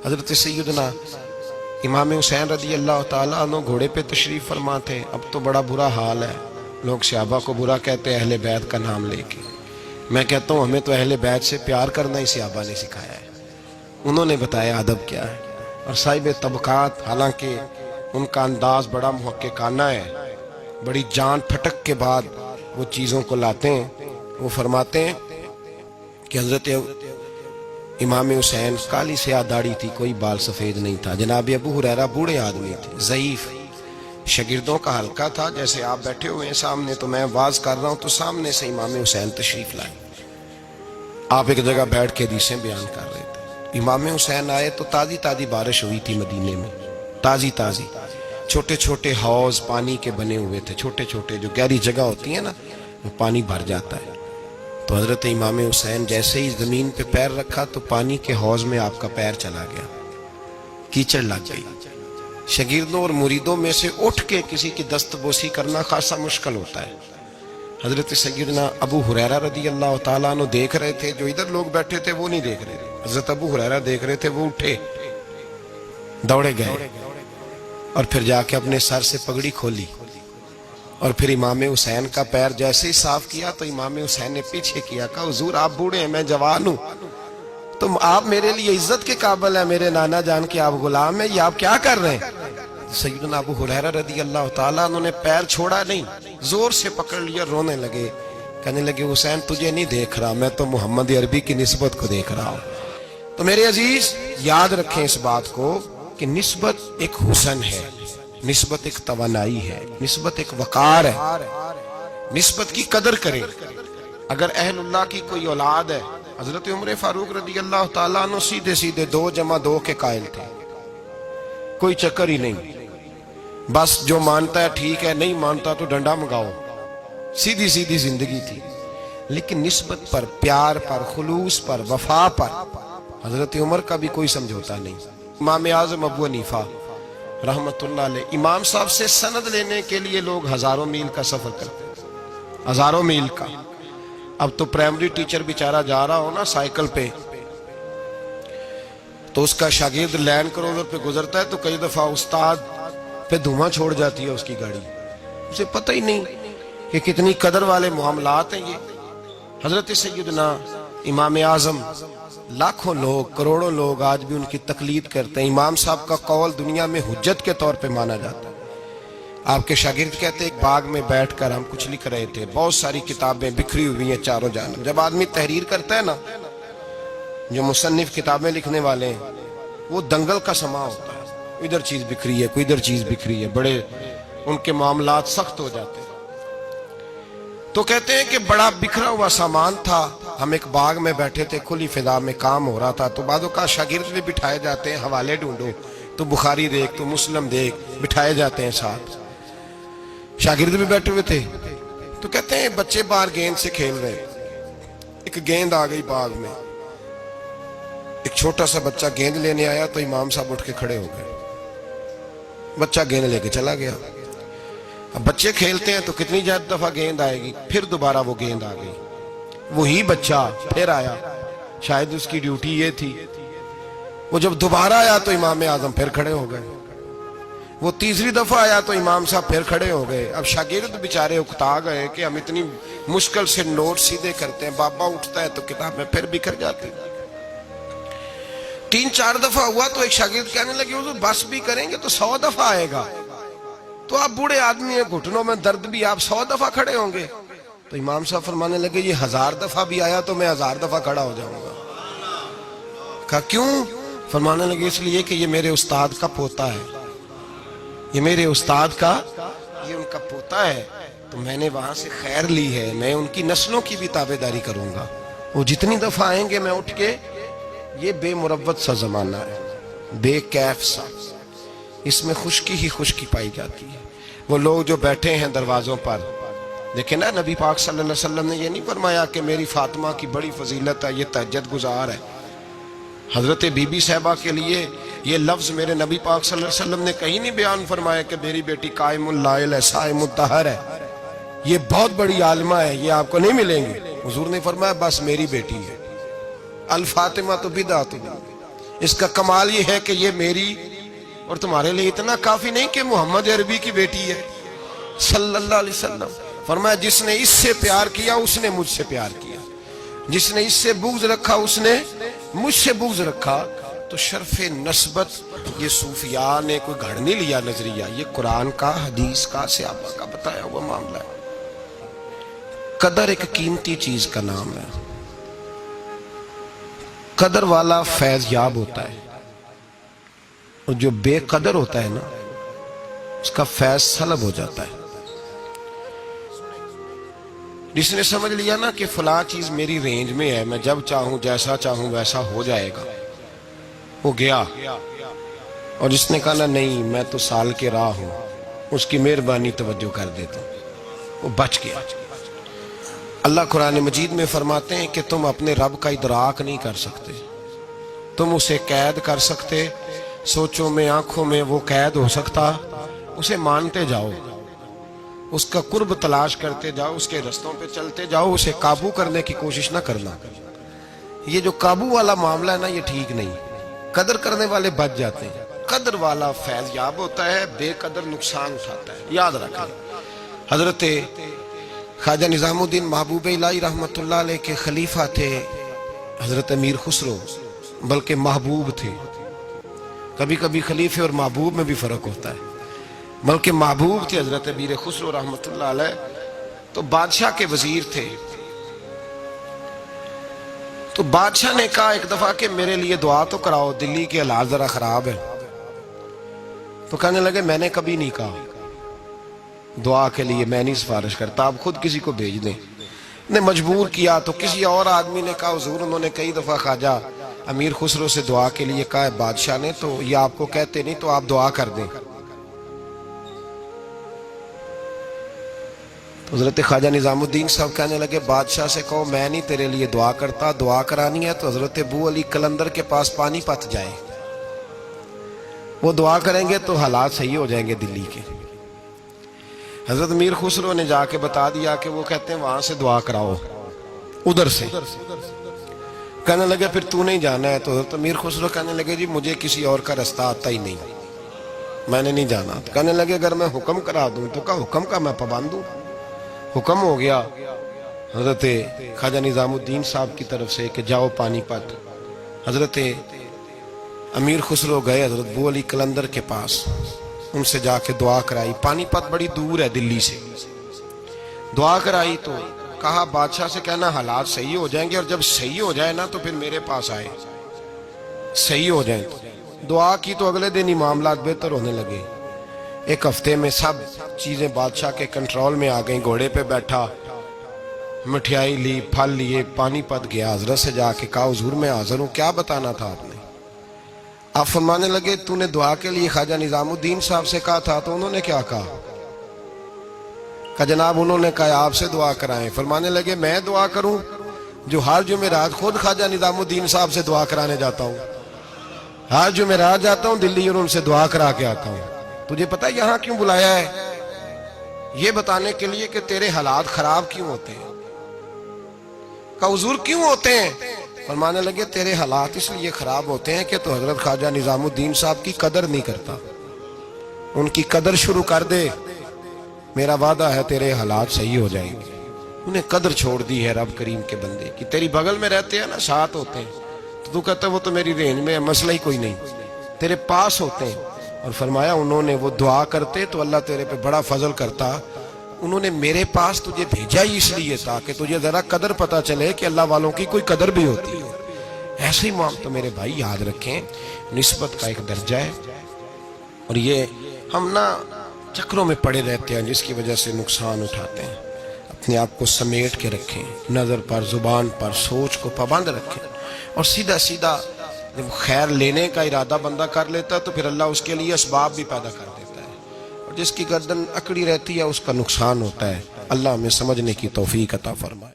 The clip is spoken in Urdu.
حضرت سیدنا امام حسین رضی اللہ تعالیٰ عنہ گھوڑے پہ تشریف فرما تھے. اب تو بڑا برا حال ہے، لوگ صحابہ کو برا کہتے ہیں اہل بیت کا نام لے کے. میں کہتا ہوں ہمیں تو اہل بیت سے پیار کرنا ہی صحابہ نے سکھایا ہے. انہوں نے بتایا ادب کیا ہے. اور صاحب طبقات، حالانکہ ان کا انداز بڑا محققانہ ہے، بڑی جان پھٹک کے بعد وہ چیزوں کو لاتے ہیں. وہ فرماتے ہیں کہ حضرت امام حسین کالی سیاہ داڑھی تھی، کوئی بال سفید نہیں تھا. جناب ابو ہریرہ بوڑھے آدمی تھے، ضعیف، شاگردوں کا حلقہ تھا. جیسے آپ بیٹھے ہوئے ہیں سامنے تو میں واز کر رہا ہوں تو سامنے سے امام حسین تشریف لائے. آپ ایک جگہ بیٹھ کے حدیثیں بیان کر رہے تھے. امام حسین آئے تو تازی تازی بارش ہوئی تھی مدینے میں، تازی تازی. چھوٹے چھوٹے حوض پانی کے بنے ہوئے تھے، چھوٹے چھوٹے جو گہری جگہ ہوتی ہے نا وہ پانی بھر جاتا ہے. تو حضرت امام حسین جیسے ہی زمین پہ پیر رکھا تو پانی کے حوض میں آپ کا پیر چلا گیا، کیچڑ لگ گئی. شاگردوں اور مریدوں میں سے اٹھ کے کسی کی دست بوسی کرنا خاصا مشکل ہوتا ہے. حضرت سیدنا ابو ہریرہ رضی اللہ تعالیٰ عنہ دیکھ رہے تھے، جو ادھر لوگ بیٹھے تھے وہ نہیں دیکھ رہے تھے. حضرت ابو ہریرہ دیکھ رہے تھے، وہ اٹھے، دوڑے گئے اور پھر جا کے اپنے سر سے پگڑی کھولی اور پھر امام حسین کا پیر جیسے ہی صاف کیا تو امام حسین نے پیچھے کیا، کہا حضور آپ بوڑھے ہیں، میں جوان ہوں، تم آپ میرے لیے عزت کے قابل ہیں، میرے نانا جان کے آپ غلام ہیں، یہ آپ کیا کر رہے ہیں؟ سیدنا ابو ہریرہ رضی اللہ تعالیٰ انہوں نے پیر چھوڑا نہیں، زور سے پکڑ لیا، رونے لگے، کہنے لگے حسین تجھے نہیں دیکھ رہا، میں تو محمد عربی کی نسبت کو دیکھ رہا ہوں. تو میرے عزیز یاد رکھیں اس بات کو کہ نسبت ایک حسن ہے، نسبت ایک توانائی ہے، نسبت ایک وقار ہے. نسبت کی قدر کریں. اگر اہل اللہ کی کوئی اولاد ہے، حضرت عمر فاروق رضی اللہ تعالیٰ عنہ سیدھے سیدھے 2 + 2 کے قائل تھے، کوئی چکر ہی نہیں، بس جو مانتا ہے ٹھیک ہے، نہیں مانتا تو ڈنڈا منگاؤ، سیدھی سیدھی زندگی تھی. لیکن نسبت پر، پیار پر، خلوص پر، وفا پر حضرت عمر کا بھی کوئی سمجھوتا نہیں. امام اعظم ابو حنیفہ رحمت اللہ علیہ، امام صاحب سے سند لینے کے لیے لوگ ہزاروں میل کا سفر کرتے ہیں، ہزاروں میل کا. اب تو پرائمری ٹیچر بیچارہ جا رہا ہو نا سائیکل پہ تو اس کا شاگرد لینڈ کروزر پہ گزرتا ہے تو کئی دفعہ استاد پہ دھواں چھوڑ جاتی ہے اس کی گاڑی، اسے پتہ ہی نہیں کہ کتنی قدر والے معاملات ہیں یہ. حضرت سیدنا امام اعظم، لاکھوں لوگ، کروڑوں لوگ آج بھی ان کی تقلید کرتے ہیں. امام صاحب کا قول دنیا میں حجت کے طور پہ مانا جاتا ہے. آپ کے شاگرد کہتے ایک باغ میں بیٹھ کر ہم کچھ لکھ رہے تھے، بہت ساری کتابیں بکھری ہوئی ہیں چاروں جانب. جب آدمی تحریر کرتا ہے نا، جو مصنف کتابیں لکھنے والے ہیں، وہ دنگل کا سما ہوتا ہے، ادھر چیز بکھری ہے، کوئی ادھر چیز بکھری ہے، بڑے ان کے معاملات سخت ہو جاتے ہیں. تو کہتے ہیں کہ بڑا بکھرا ہوا سامان تھا، ہم ایک باغ میں بیٹھے تھے، کھلی فضا میں کام ہو رہا تھا. تو بعضوں کا شاگرد بھی بٹھائے جاتے ہیں، حوالے ڈھونڈو تو بخاری دیکھ، تو مسلم دیکھ، بٹھائے جاتے ہیں ساتھ. شاگرد بھی بیٹھے ہوئے تھے. تو کہتے ہیں بچے باہر گیند سے کھیل رہے، ایک گیند آ گئی باغ میں، ایک چھوٹا سا بچہ گیند لینے آیا تو امام صاحب اٹھ کے کھڑے ہو گئے، بچہ گیند لے کے چلا گیا. اب بچے کھیلتے ہیں تو کتنی دفعہ گیند آئے گی، پھر دوبارہ وہ گیند آ گئی، وہی بچہ پھر آیا، شاید اس کی ڈیوٹی یہ تھی. وہ جب دوبارہ آیا تو امام اعظم پھر کھڑے ہو گئے. وہ تیسری دفعہ آیا تو امام صاحب پھر کھڑے ہو گئے. اب شاگرد بیچارے اکتا گئے کہ ہم اتنی مشکل سے نوٹ سیدھے کرتے ہیں، بابا اٹھتا ہے تو کتابیں پھر بکھر جاتی ہیں. 3-4 دفعہ ہوا تو ایک شاگرد کہنے لگے حضور بس بھی کریں گے تو 100 دفعہ آئے گا، تو آپ بوڑھے آدمی ہیں، گھٹنوں میں درد بھی، آپ 100 دفعہ کھڑے ہوں گے. تو امام صاحب فرمانے لگے یہ 1000 دفعہ بھی آیا تو میں 1000 دفعہ کھڑا ہو جاؤں گا. کہا کیوں؟ فرمانے لگے اس لیے کہ یہ میرے استاد کا پوتا ہے، یہ میرے استاد کا، یہ ان کا پوتا ہے، تو میں نے وہاں سے خیر لی ہے، میں ان کی نسلوں کی بھی تابعداری کروں گا. وہ جتنی دفعہ آئیں گے میں اٹھ کے، یہ بے مروت سا زمانہ ہے، بے کیف سا، اس میں خشکی ہی خشکی پائی جاتی ہے. وہ لوگ جو بیٹھے ہیں دروازوں پر، دیکھیں نا نبی پاک صلی اللہ علیہ وسلم نے یہ نہیں فرمایا کہ میری فاطمہ کی بڑی فضیلت ہے، یہ تہجد گزار ہے. حضرت بی بی صاحبہ کے لیے یہ لفظ میرے نبی پاک صلی اللہ علیہ وسلم نے کہیں نہیں بیان فرمایا کہ میری بیٹی قائم اللائل ہے، صائم الدہر ہے، یہ بہت بڑی عالمہ ہے، یہ آپ کو نہیں ملیں گی. حضور نے فرمایا بس میری بیٹی ہے. الفاطمہ تو بدعت، اس کا کمال یہ ہے کہ یہ میری اور تمہارے لیے اتنا کافی نہیں کہ محمد عربی کی بیٹی ہے صلی اللہ علیہ وسلم. فرمایا جس نے اس سے پیار کیا اس نے مجھ سے پیار کیا، جس نے اس سے بغض رکھا اس نے مجھ سے بغض رکھا. تو شرف نسبت یہ صوفیاء نے کوئی گھڑ نہیں لیا نظریہ، یہ قرآن کا، حدیث کا، صحابہ کا بتایا ہوا معاملہ ہے. قدر ایک قیمتی چیز کا نام ہے. قدر والا فیض یاب ہوتا ہے، اور جو بے قدر ہوتا ہے نا اس کا فیض سلب ہو جاتا ہے. جس نے سمجھ لیا نا کہ فلاں چیز میری رینج میں ہے، میں جب چاہوں جیسا چاہوں ویسا ہو جائے گا، وہ گیا. اور جس نے کہا نا نہیں میں تو سال کے راہ ہوں، اس کی مہربانی توجہ کر دیتا ہوں، وہ بچ گیا. اللہ قرآن مجید میں فرماتے ہیں کہ تم اپنے رب کا ادراک نہیں کر سکتے، تم اسے قید کر سکتے، سوچوں میں آنکھوں میں وہ قید ہو سکتا. اسے مانتے جاؤ، اس کا قرب تلاش کرتے جاؤ، اس کے رستوں پہ چلتے جاؤ، اسے قابو کرنے کی کوشش نہ کرنا. یہ جو قابو والا معاملہ ہے نا یہ ٹھیک نہیں. قدر کرنے والے بچ جاتے ہیں، قدر والا فیض یاب ہوتا ہے، بے قدر نقصان اٹھاتا ہے. یاد رکھیں حضرت خواجہ نظام الدین محبوب الہی رحمۃ اللہ علیہ کے خلیفہ تھے حضرت امیر خسرو، بلکہ محبوب تھے. کبھی کبھی خلیفے اور محبوب میں بھی فرق ہوتا ہے، بلکہ محبوب تھے حضرت امیر خسرو رحمۃ اللہ علیہ. تو بادشاہ کے وزیر تھے. تو بادشاہ نے کہا ایک دفعہ کہ میرے لیے دعا تو کراؤ، دلی کے حالات ذرا خراب ہے. تو کہنے لگے میں نے کبھی نہیں کہا دعا کے لیے، میں نہیں سفارش کرتا، آپ خود کسی کو بھیج دیں. نے مجبور کیا تو کسی اور آدمی نے کہا حضور انہوں نے کئی دفعہ خواجہ امیر خسرو سے دعا کے لیے کہا ہے بادشاہ نے، تو یہ آپ کو کہتے نہیں، تو آپ دعا کر دیں. حضرت خواجہ نظام الدین صاحب کہنے لگے بادشاہ سے کہو میں نہیں تیرے لیے دعا کرتا، دعا کرانی ہے تو حضرت ابو علی قلندر کے پاس پانی پت جائے، وہ دعا کریں گے تو حالات صحیح ہو جائیں گے دلی کے. حضرت امیر خسرو نے جا کے بتا دیا کہ وہ کہتے ہیں وہاں سے دعا کراؤ، ادھر سے. کہنے لگے پھر تو نہیں جانا ہے. تو حضرت امیر خسرو کہنے لگے جی مجھے کسی اور کا رستہ آتا ہی نہیں، میں نے نہیں جانا. کہنے لگے اگر میں حکم کرا دوں تو کہا حکم کا میں پابند ہوں. حکم ہو گیا حضرت خواجہ نظام الدین صاحب کی طرف سے کہ جاؤ پانی پت. حضرت امیر خسرو گئے حضرت ابو علی قلندر کے پاس، ان سے جا کے دعا کرائی. پانی پت بڑی دور ہے دلی سے. دعا کرائی تو کہا بادشاہ سے کہنا حالات صحیح ہو جائیں گے، اور جب صحیح ہو جائے نا تو پھر میرے پاس آئے، صحیح ہو جائیں. دعا کی تو اگلے دن ہی معاملات بہتر ہونے لگے. ایک ہفتے میں سب چیزیں بادشاہ کے کنٹرول میں آ گئیں. گھوڑے پہ بیٹھا، مٹھائی لی، پھل لیے، پانی پت گیا. حضرت سے جا کے کہا حضور میں حاضر ہوں، کیا بتانا تھا آپ نے؟ آپ فرمانے لگے تو نے دعا کے لیے خواجہ نظام الدین صاحب سے کہا تھا، تو انہوں نے کیا کہا؟ کہ جناب انہوں نے کہا آپ سے دعا کرائیں. فرمانے لگے میں دعا کروں جو ہر جمعرات خود خواجہ نظام الدین صاحب سے دعا کرانے جاتا ہوں، ہر جمعرات جاتا ہوں دلی اور ان سے دعا کرا کے آتا ہوں. تجھے پتہ یہاں کیوں بلایا ہے؟ یہ بتانے کے لیے کہ تیرے حالات خراب کیوں ہوتے ہیں. کہا حضور کیوں ہوتے ہیں؟ فرمانے لگے تیرے حالات اس لیے خراب ہوتے ہیں کہ تو حضرت خواجہ نظام الدین صاحب کی قدر نہیں کرتا. ان کی قدر شروع کر دے، میرا وعدہ ہے تیرے حالات صحیح ہو جائیں گے. انہیں قدر چھوڑ دی ہے رب کریم کے بندے کی. تیری بغل میں رہتے ہیں نا، ساتھ ہوتے ہیں، تو کہتا ہے وہ تو میری رینج میں ہے، مسئلہ ہی کوئی نہیں، تیرے پاس ہوتے ہیں. اور فرمایا انہوں نے وہ دعا کرتے تو اللہ تیرے پہ بڑا فضل کرتا. انہوں نے میرے پاس تجھے بھیجا ہی اس لیے تاکہ تجھے ذرا قدر پتہ چلے کہ اللہ والوں کی کوئی قدر بھی ہوتی ہے. ایسے ہی تو میرے بھائی یاد رکھیں نسبت کا ایک درجہ ہے، اور یہ ہم نا چکروں میں پڑے رہتے ہیں جس کی وجہ سے نقصان اٹھاتے ہیں. اپنے آپ کو سمیٹ کے رکھیں، نظر پر، زبان پر، سوچ کو پابند رکھیں، اور سیدھا سیدھا جب خیر لینے کا ارادہ بندہ کر لیتا ہے تو پھر اللہ اس کے لیے اسباب بھی پیدا کر دیتا ہے، اور جس کی گردن اکڑی رہتی ہے اس کا نقصان ہوتا ہے. اللہ ہمیں سمجھنے کی توفیق عطا فرمائے.